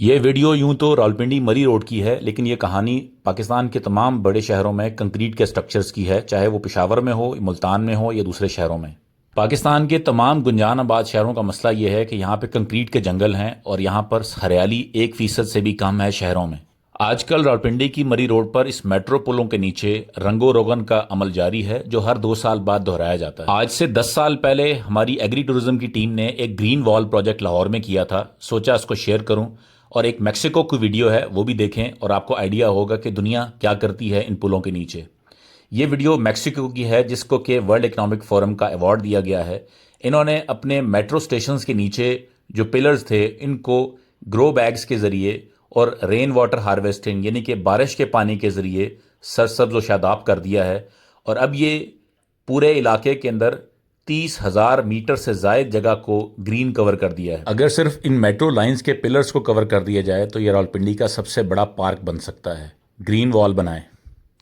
یہ ویڈیو یوں تو راولپنڈی مری روڈ کی ہے، لیکن یہ کہانی پاکستان کے تمام بڑے شہروں میں کنکریٹ کے سٹرکچرز کی ہے، چاہے وہ پشاور میں ہو، ملتان میں ہو یا دوسرے شہروں میں۔ پاکستان کے تمام گنجان آباد شہروں کا مسئلہ یہ ہے کہ یہاں پہ کنکریٹ کے جنگل ہیں اور یہاں پر ہریالی 1% سے بھی کم ہے شہروں میں۔ آج کل راولپنڈی کی مری روڈ پر اس میٹرو پلوں کے نیچے رنگ و روغن کا عمل جاری ہے، جو ہر 2 سال بعد دہرایا جاتا ہے۔ آج سے 10 سال پہلے ہماری ایگری ٹورزم کی ٹیم نے ایک گرین وال پروجیکٹ لاہور میں کیا تھا، سوچا اس کو شیئر کروں، اور ایک میکسیکو کی ویڈیو ہے وہ بھی دیکھیں اور آپ کو آئیڈیا ہوگا کہ دنیا کیا کرتی ہے ان پلوں کے نیچے۔ یہ ویڈیو میکسیکو کی ہے، جس کو کہ ورلڈ اکنامک فورم کا ایوارڈ دیا گیا ہے۔ انہوں نے اپنے میٹرو سٹیشنز کے نیچے جو پلرز تھے ان کو گرو بیگز کے ذریعے اور رین واٹر ہارویسٹنگ یعنی کہ بارش کے پانی کے ذریعے سرسبز و شاداب کر دیا ہے، اور اب یہ پورے علاقے کے اندر 30,000 میٹر سے زائد جگہ کو گرین کور کر دیا ہے۔ اگر صرف ان میٹرو لائنز کے پلرز کو کور کر دیا جائے تو یہ راولپنڈی کا سب سے بڑا پارک بن سکتا ہے۔ گرین وال بنائیں۔